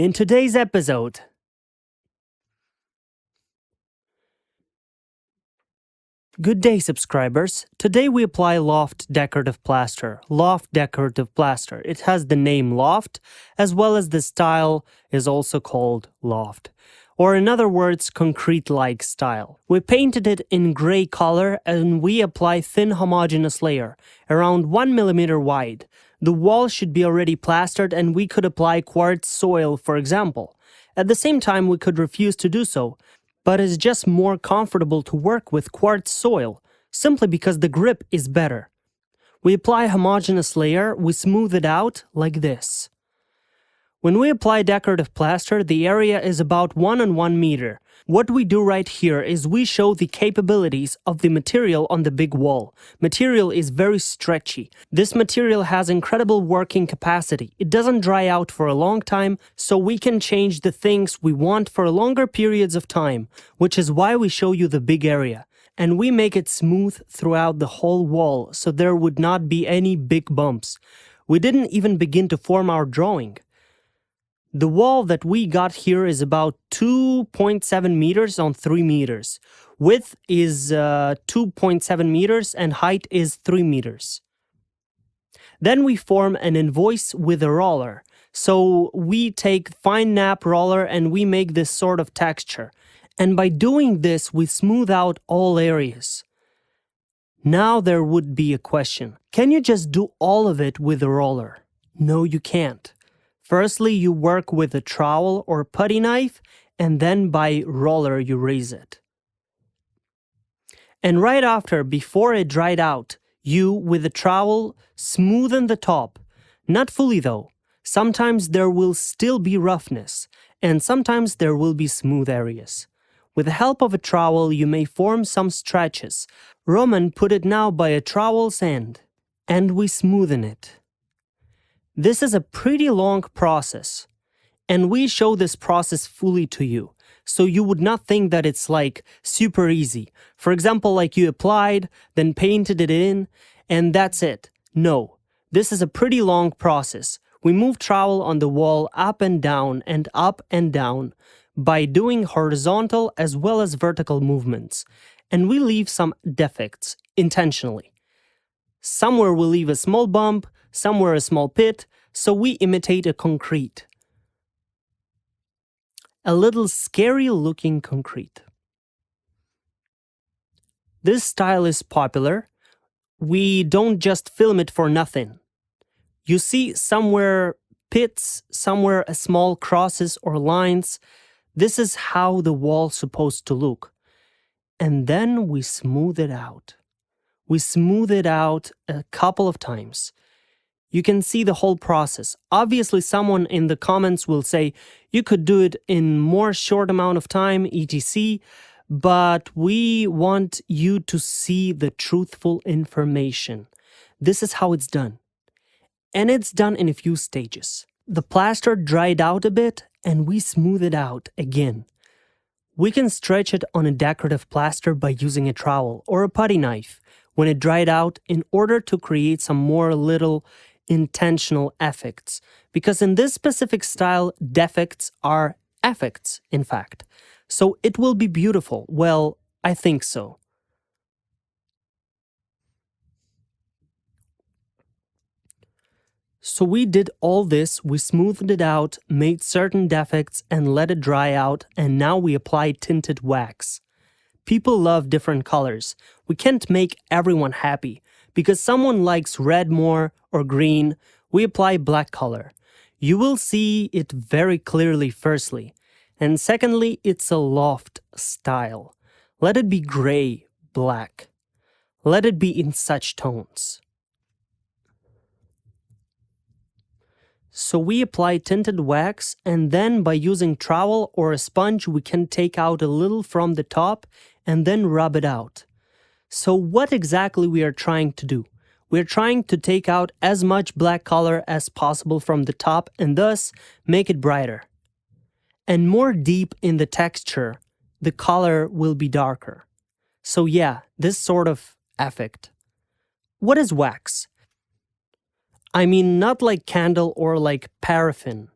In today's episode, good day subscribers. Today we apply Loft Decorative Plaster. Loft Decorative Plaster. It has the name Loft, as well as the style is also called Loft. Or in other words, concrete-like style. We painted it in gray color and we apply thin homogeneous layer, around 1 millimeter wide. The wall should be already plastered and we could apply quartz soil, for example. At the same time, we could refuse to do so, but it's just more comfortable to work with quartz soil, simply because the grip is better. We apply homogeneous layer, we smooth it out like this. When we apply decorative plaster, the area is about 1 on 1 meter. What we do right here is we show the capabilities of the material on the big wall. Material is very stretchy. This material has incredible working capacity. It doesn't dry out for a long time, so we can change the things we want for longer periods of time, which is why we show you the big area. And we make it smooth throughout the whole wall, so there would not be any big bumps. We didn't even begin to form our drawing. The wall that we got here is about 2.7 meters on 3 meters. Width is 2.7 meters and height is 3 meters. Then we form an invoice with a roller. So we take fine nap roller and we make this sort of texture. And by doing this, we smooth out all areas. Now there would be a question. Can you just do all of it with a roller? No, you can't. Firstly, you work with a trowel or putty knife, and then by roller you raise it. And right after, before it dried out, you, with a trowel, smoothen the top. Not fully though. Sometimes there will still be roughness, and sometimes there will be smooth areas. With the help of a trowel, you may form some stretches. Roman put it now by a trowel's end, and we smoothen it. This is a pretty long process, and we show this process fully to you, so you would not think that it's like super easy. For example, like you applied, then painted it in, and that's it. No, this is a pretty long process. We move trowel on the wall up and down by doing horizontal as well as vertical movements, and we leave some defects intentionally. Somewhere we leave a small bump, somewhere a small pit, so we imitate a concrete. A little scary looking concrete. This style is popular. We don't just film it for nothing. You see somewhere pits, somewhere a small crosses or lines. This is how the wall's supposed to look. And then we smooth it out. We smooth it out a couple of times. You can see the whole process. Obviously, someone in the comments will say, you could do it in more short amount of time, etc. But we want you to see the truthful information. This is how it's done. And it's done in a few stages. The plaster dried out a bit, and we smooth it out again. We can stretch it on a decorative plaster by using a trowel or a putty knife when it dried out in order to create some more little intentional effects. Because in this specific style, defects are effects, in fact. So it will be beautiful. Well, I think so. So we did all this, we smoothed it out, made certain defects and let it dry out, and now we apply tinted wax. People love different colors. We can't make everyone happy. Because someone likes red more or green, we apply black color. You will see it very clearly firstly. And secondly, it's a loft style. Let it be gray, black. Let it be in such tones. So we apply tinted wax, and then by using trowel or a sponge we can take out a little from the top and then rub it out. So what exactly we are trying to do? We're trying to take out as much black color as possible from the top and thus make it brighter. And more deep in the texture, the color will be darker. So yeah, this sort of effect. What is wax? I mean, not like candle or like paraffin.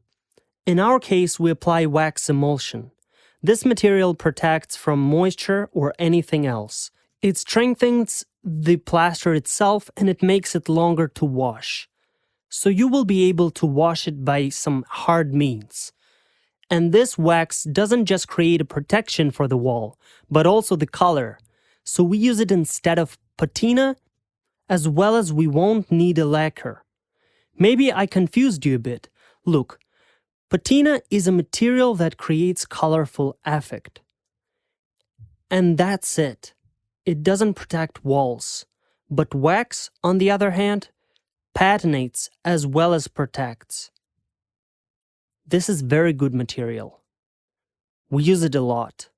In our case, we apply wax emulsion. This material protects from moisture or anything else. It strengthens the plaster itself and it makes it longer to wash. So you will be able to wash it by some hard means. And this wax doesn't just create a protection for the wall, but also the color. So we use it instead of patina, as well as we won't need a lacquer. Maybe I confused you a bit. Look, patina is a material that creates colorful effect. And that's it. It doesn't protect walls. But wax, on the other hand, patinates as well as protects. This is very good material. We use it a lot.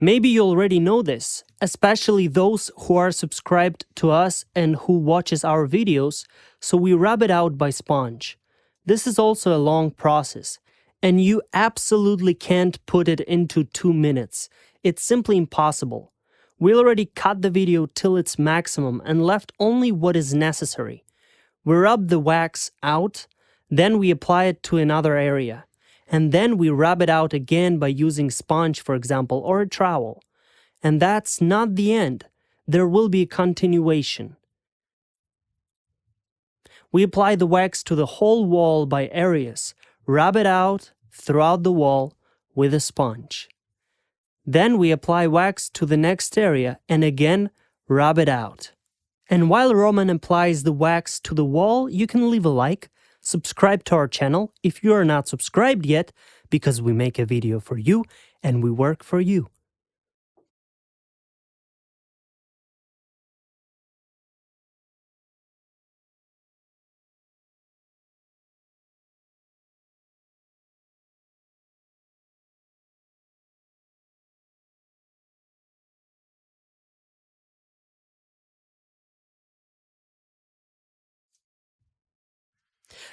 Maybe you already know this, especially those who are subscribed to us and who watches our videos, so we rub it out by sponge. This is also a long process, and you absolutely can't put it into 2 minutes. It's simply impossible. We already cut the video till its maximum and left only what is necessary. We rub the wax out, then we apply it to another area. And then we rub it out again by using sponge, for example, or a trowel. And that's not the end. There will be a continuation. We apply the wax to the whole wall by areas, rub it out throughout the wall with a sponge. Then we apply wax to the next area and again rub it out. And while Roman applies the wax to the wall, you can leave a like, subscribe to our channel if you are not subscribed yet, because we make a video for you and we work for you.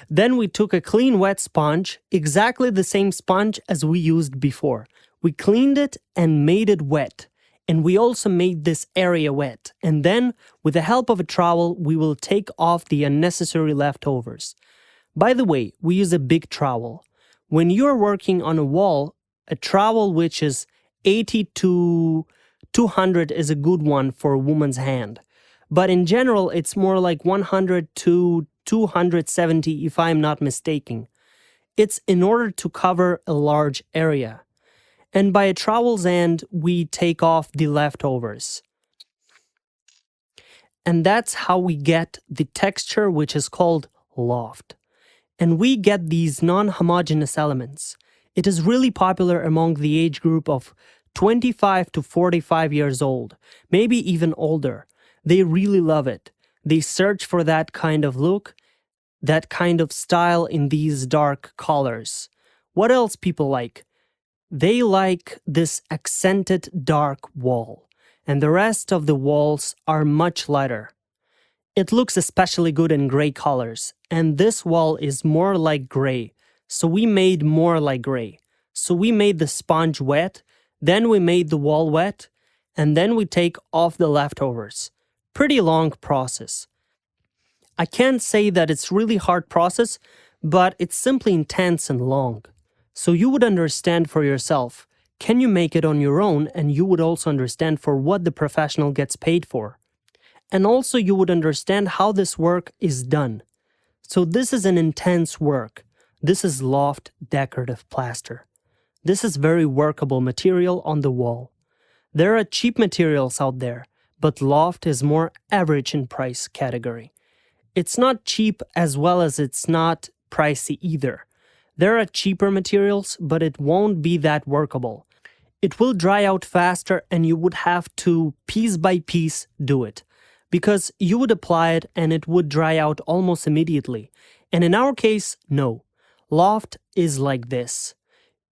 Then we took a clean wet sponge, exactly the same sponge as we used before. We cleaned it and made it wet. And we also made this area wet. And then, with the help of a trowel, we will take off the unnecessary leftovers. By the way, we use a big trowel. When you're working on a wall, a trowel which is 80 to 200 is a good one for a woman's hand. But in general, it's more like 100 to 270 if I'm not mistaken. It's in order to cover a large area. And by a trowel's end, we take off the leftovers. And that's how we get the texture which is called loft. And we get these non-homogeneous elements. It is really popular among the age group of 25 to 45 years old, maybe even older. They really love it. They search for that kind of look, that kind of style in these dark colors. What else people like? They like this accented dark wall, and the rest of the walls are much lighter. It looks especially good in gray colors, and this wall is more like gray, so we made more like gray. So we made the sponge wet, then we made the wall wet, and then we take off the leftovers. Pretty long process. I can't say that it's really hard process, but it's simply intense and long. So you would understand for yourself. Can you make it on your own? And you would also understand for what the professional gets paid for. And also you would understand how this work is done. So this is an intense work. This is Loft decorative plaster. This is very workable material on the wall. There are cheap materials out there, but Loft is more average in price category. It's not cheap as well as it's not pricey either. There are cheaper materials, but it won't be that workable. It will dry out faster and you would have to piece by piece do it. Because you would apply it and it would dry out almost immediately. And in our case, no. Loft is like this.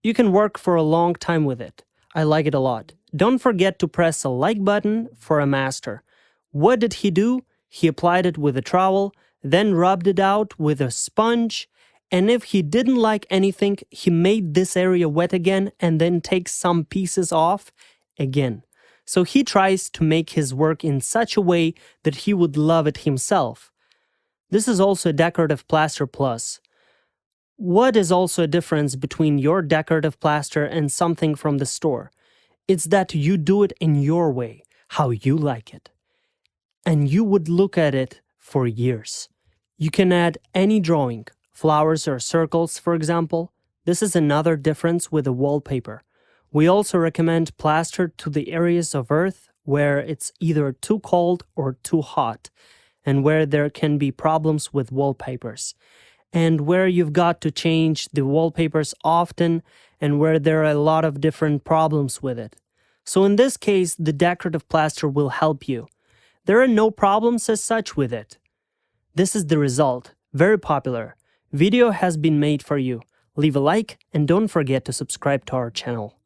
You can work for a long time with it. I like it a lot. Don't forget to press a like button for a master. What did he do? He applied it with a trowel, then rubbed it out with a sponge, and if he didn't like anything, he made this area wet again and then takes some pieces off again. So he tries to make his work in such a way that he would love it himself. This is also a decorative plaster plus. What is also a difference between your decorative plaster and something from the store? It's that you do it in your way, how you like it. And you would look at it for years. You can add any drawing, flowers or circles, for example. This is another difference with the wallpaper. We also recommend plaster to the areas of Earth where it's either too cold or too hot, and where there can be problems with wallpapers, and where you've got to change the wallpapers often, and where there are a lot of different problems with it. So in this case, the decorative plaster will help you. There are no problems as such with it. This is the result. Very popular. Video has been made for you. Leave a like and don't forget to subscribe to our channel.